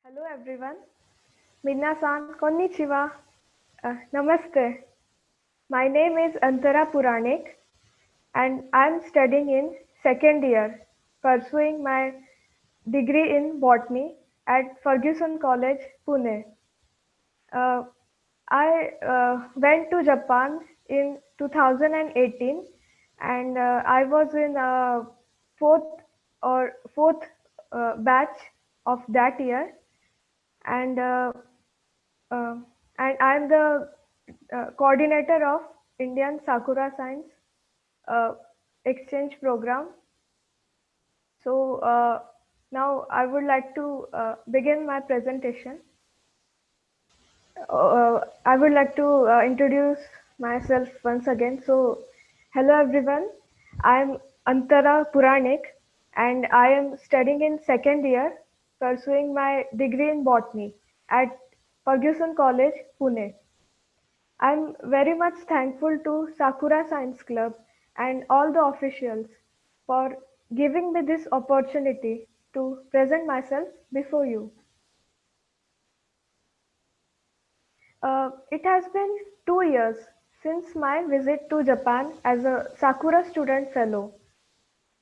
Hello everyone. Minasan, konnichiwa. Namaste. My name is Antara Puranik and I'm studying in second year, pursuing my degree in botany at Ferguson College, Pune. Uh, I went to Japan in 2018 and I was in fourth fourth batch of that year and uh, and I'm the coordinator of Indian Sakura Science uh, exchange program. So now I would like to begin my presentation. I would like to introduce myself once again. So, hello everyone. I'm Antara Puranik and I am studying in second year, pursuing my degree in botany at Ferguson College, Pune. I'm very much thankful to Sakura Science Club and all the officials for giving me this opportunity to present myself before you. It has been 2 years since my visit to Japan as a Sakura Student Fellow.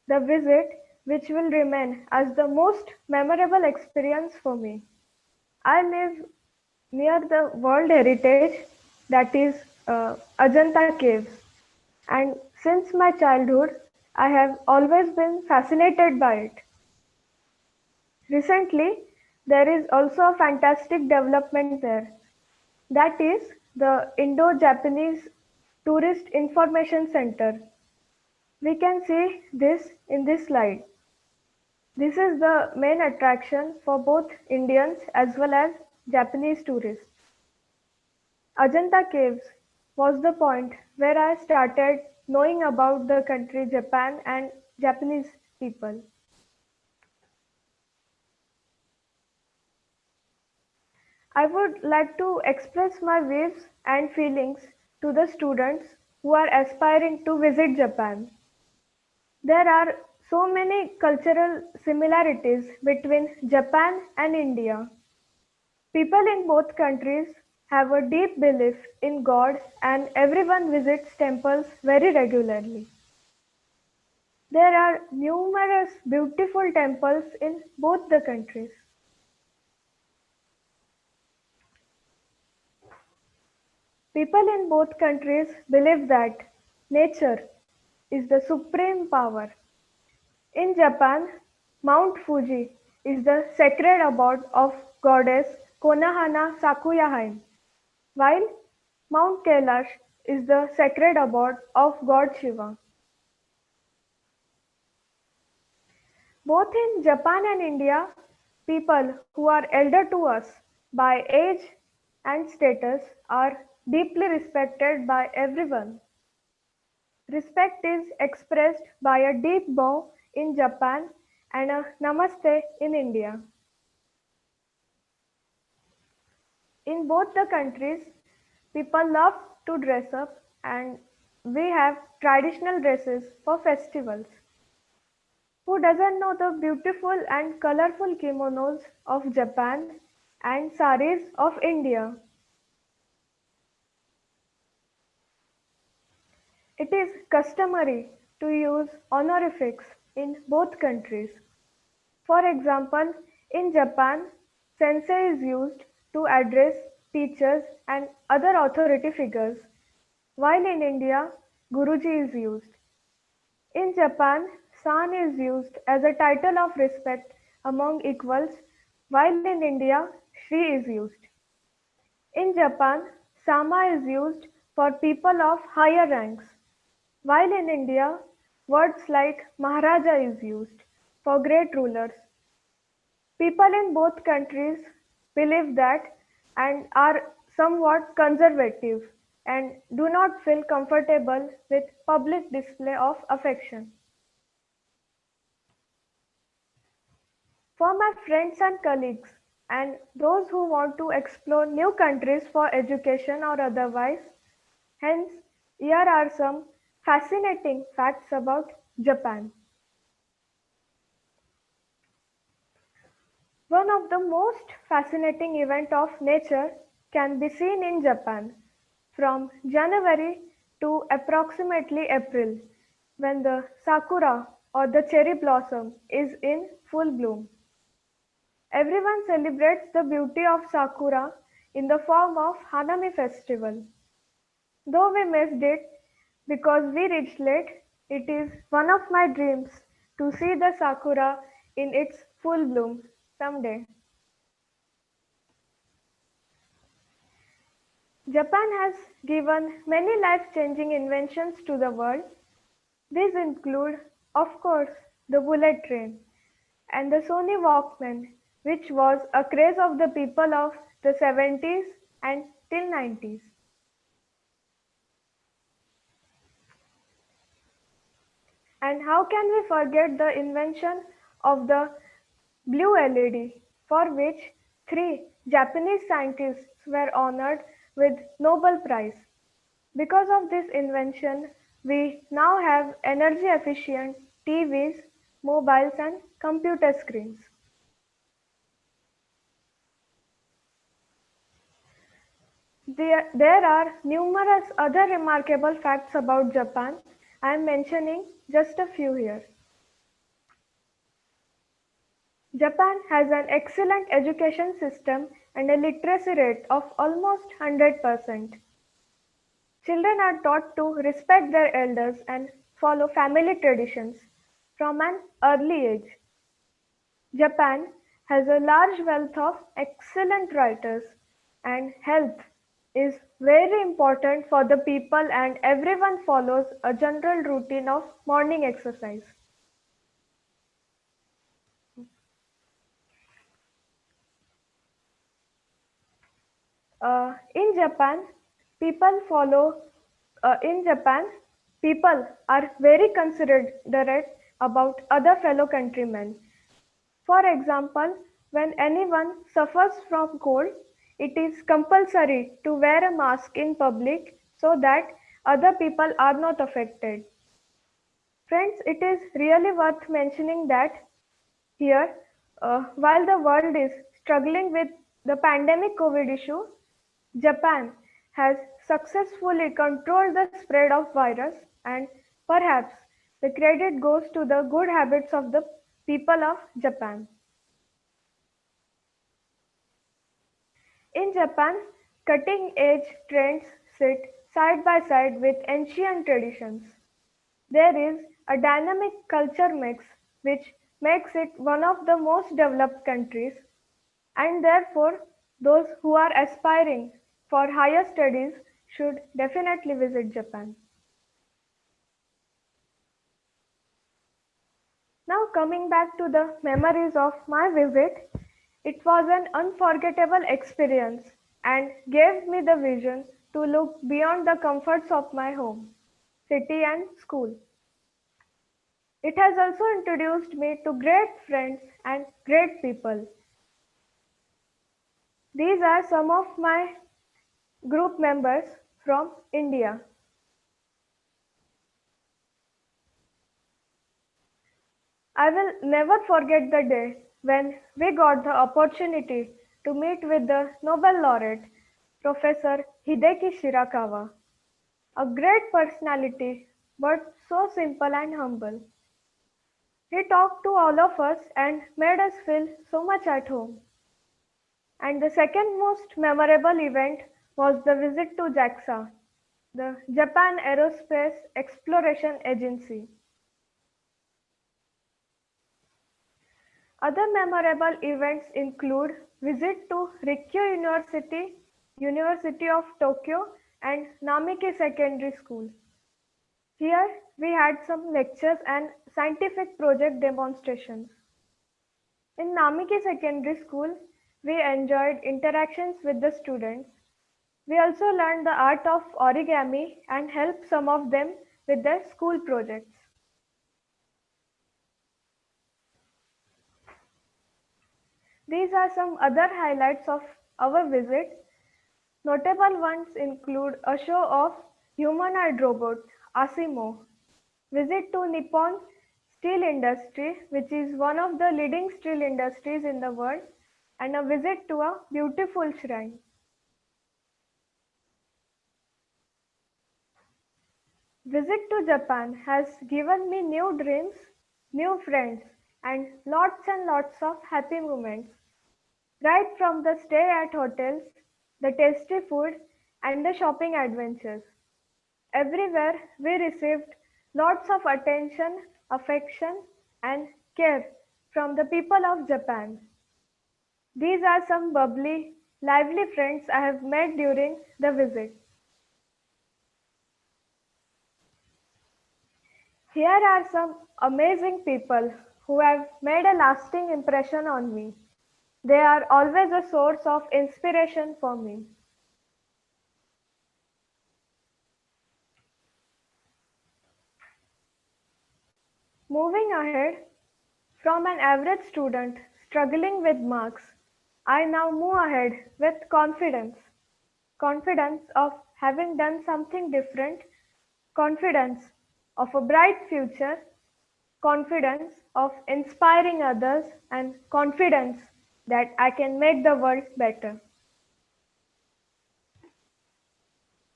The visit, which will remain as the most memorable experience for me. I live near the World Heritage, that is Ajanta Caves, and since my childhood, I have always been fascinated by it. Recently, there is also a fantastic development there. That is the Indo-Japanese Tourist Information Center. We can see this in this slide. This is the main attraction for both Indians as well as Japanese tourists. Ajanta Caves was the point where I started knowing about the country Japan and Japanese people. I would like to express my views and feelings to the students who are aspiring to visit Japan. There are so many cultural similarities between Japan and India. People in both countries have a deep belief in God and everyone visits temples very regularly. There are numerous beautiful temples in both the countries. People in both countries believe that nature is the supreme power. In Japan, Mount Fuji is the sacred abode of goddess Konohana Sakuya, while Mount Kailash is the sacred abode of god Shiva. Both in Japan and India, people who are elder to us by age and status are deeply respected by everyone. Respect is expressed by a deep bow in Japan and a namaste in India. In both the countries, people love to dress up and we have traditional dresses for festivals. Who doesn't know the beautiful and colorful kimonos of Japan and saris of India? It is customary to use honorifics in both countries. For example, in Japan, sensei is used to address teachers and other authority figures, while in India, Guruji is used. In Japan, san is used as a title of respect among equals, while in India, Shri is used. In Japan, sama is used for people of higher ranks, while in India, words like Maharaja is used for great rulers. People in both countries believe that and are somewhat conservative and do not feel comfortable with public display of affection. For my friends and colleagues and those who want to explore new countries for education or otherwise, hence here are some fascinating facts about Japan. One of the most fascinating event of nature can be seen in Japan from January to approximately April, when the sakura or the cherry blossom is in full bloom. Everyone celebrates the beauty of sakura in the form of Hanami festival. Though we missed it because we reached late, it is one of my dreams to see the sakura in its full bloom someday. Japan has given many life-changing inventions to the world. These include, of course, the bullet train and the Sony Walkman, which was a craze of the people of the 70s and till 90s. And how can we forget the invention of the blue LED, for which three Japanese scientists were honored with Nobel Prize. Because of this invention, we now have energy efficient TVs, mobiles and computer screens. There are numerous other remarkable facts about Japan. I am mentioning just a few here. Japan has an excellent education system and a literacy rate of almost 100%. Children are taught to respect their elders and follow family traditions from an early age. Japan has a large wealth of excellent writers, and health is very important for the people, and everyone follows a general routine of morning exercise. In Japan, people follow. In Japan, people are very considerate about other fellow countrymen. For example, when anyone suffers from cold, it is compulsory to wear a mask in public so that other people are not affected. Friends, it is really worth mentioning that here, while the world is struggling with the pandemic COVID issue, Japan has successfully controlled the spread of virus, and perhaps the credit goes to the good habits of the people of Japan. In Japan, cutting-edge trends sit side by side with ancient traditions. There is a dynamic culture mix which makes it one of the most developed countries, and therefore those who are aspiring for higher studies should definitely visit Japan. Now coming back to the memories of my visit, it was an unforgettable experience and gave me the vision to look beyond the comforts of my home, city and school. It has also introduced me to great friends and great people. These are some of my group members from India. I will never forget the day when we got the opportunity to meet with the Nobel laureate, Professor Hideki Shirakawa, a great personality but so simple and humble. He talked to all of us and made us feel so much at home. And the second most memorable event was the visit to JAXA, the Japan Aerospace Exploration Agency. Other memorable events include visit to Rikkyo University, University of Tokyo and Namiki Secondary School. Here we had some lectures and scientific project demonstrations. In Namiki Secondary School, we enjoyed interactions with the students. We also learned the art of origami and helped some of them with their school projects. These are some other highlights of our visit. Notable ones include a show of humanoid robot Asimo, visit to Nippon Steel Industry, which is one of the leading steel industries in the world, and a visit to a beautiful shrine. Visit to Japan has given me new dreams, new friends, and lots of happy moments. Right from the stay at hotels, the tasty food, and the shopping adventures. Everywhere we received lots of attention, affection, and care from the people of Japan. These are some bubbly, lively friends I have met during the visit. Here are some amazing people who have made a lasting impression on me. They are always a source of inspiration for me. Moving ahead, from an average student struggling with marks, I now move ahead with confidence. Confidence of having done something different, confidence of a bright future, confidence of inspiring others, and confidence that I can make the world better.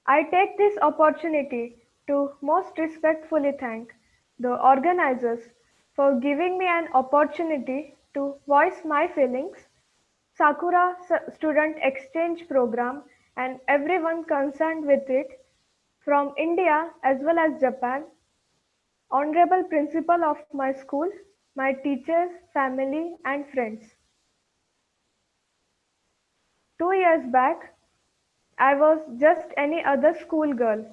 I take this opportunity to most respectfully thank the organizers for giving me an opportunity to voice my feelings, Sakura Student Exchange Program, and everyone concerned with it from India as well as Japan, honorable principal of my school, my teachers, family, and friends. 2 years back, I was just any other schoolgirl,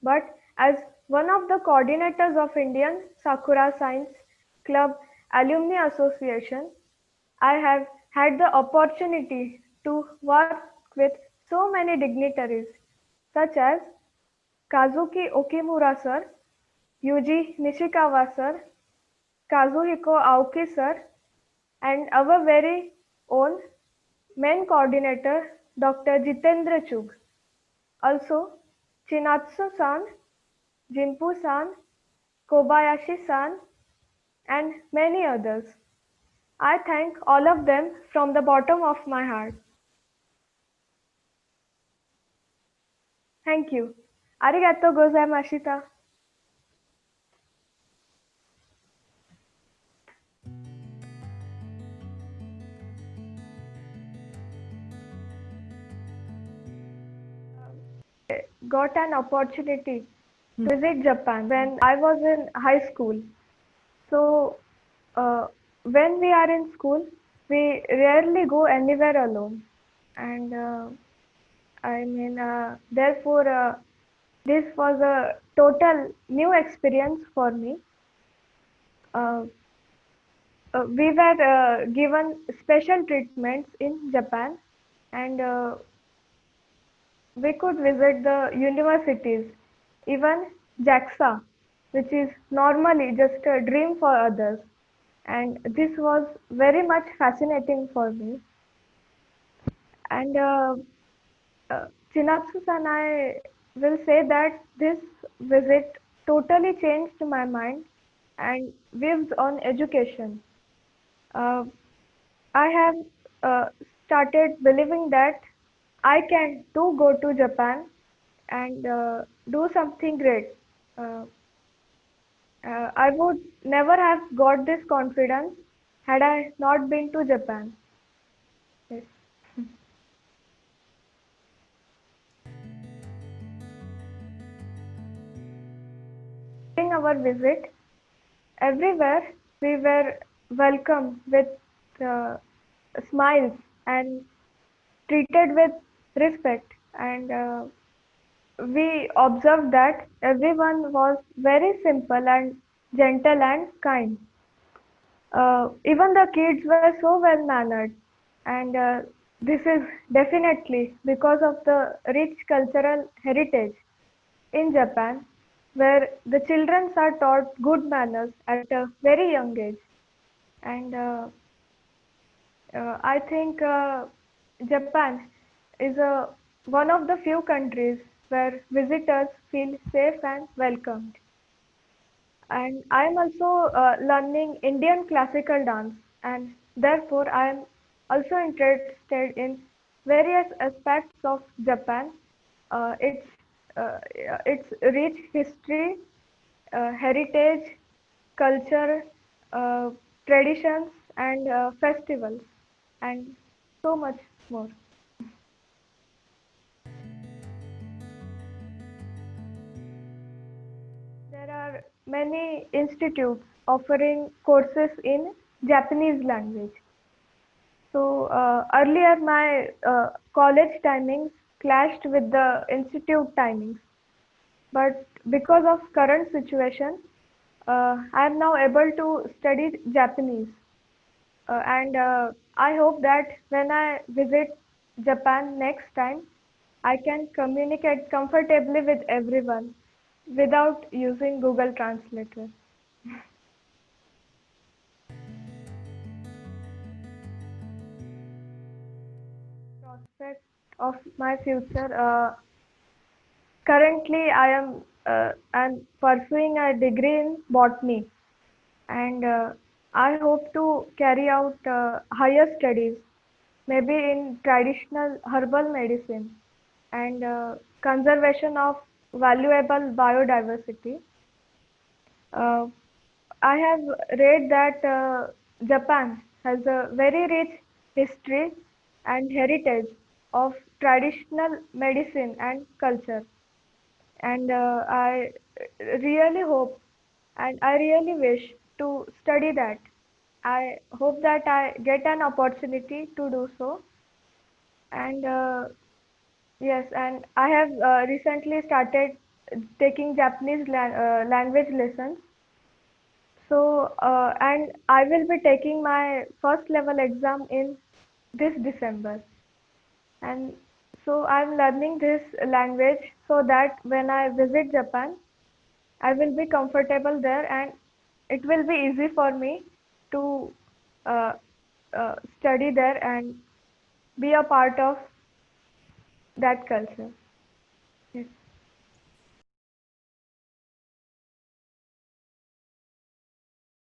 but as one of the coordinators of Indian Sakura Science Club Alumni Association, I have had the opportunity to work with so many dignitaries such as Kazuki Okimura sir, Yuji Nishikawa sir, Kazuhiko Aoki sir, and our very own main coordinator Dr. Jitendra Chugh. Also, Chinatsu-san, Jinpu-san, Kobayashi-san, and many others. I thank all of them from the bottom of my heart. Thank you. Arigato gozaimashita. Got an opportunity to visit Japan when I was in high school. So, when we are in school, we rarely go anywhere alone. And therefore, this was a total new experience for me. Uh, we were given special treatments in Japan, and we could visit the universities, even JAXA, which is normally just a dream for others. And this was very much fascinating for me. And Chinatsu and I will say that this visit totally changed my mind and views on education. Uh, I have uh, started believing that I can too go to Japan and do something great. Uh, I would never have got this confidence had I not been to Japan. Yes. During our visit, everywhere we were welcomed with uh, smiles and treated with respect, and we observed that everyone was very simple and gentle and kind. Even the kids were so well mannered, and this is definitely because of the rich cultural heritage in Japan, where the children are taught good manners at a very young age. And I think Japan is one of the few countries where visitors feel safe and welcomed. And I am also learning Indian classical dance, and therefore I am also interested in various aspects of Japan, uh, its its rich history, heritage, culture, uh, traditions, and festivals, and so much more. There are many institutes offering courses in Japanese language. So earlier my college timings clashed with the institute timings, but because of current situation, I am now able to study Japanese, and I hope that when I visit Japan next time, I can communicate comfortably with everyone without using Google Translator. Prospect of my future. Currently, I'm pursuing a degree in botany, and I hope to carry out higher studies, maybe in traditional herbal medicine and conservation of valuable biodiversity. Uh, I have read that Japan has a very rich history and heritage of traditional medicine and culture, and I really hope and I really wish to study that. I hope that I get an opportunity to do so, and yes, and I have recently started taking Japanese language lessons. So, and I will be taking my first level exam in this December. And so I'm learning this language so that when I visit Japan, I will be comfortable there and it will be easy for me to uh, study there and be a part of that culture.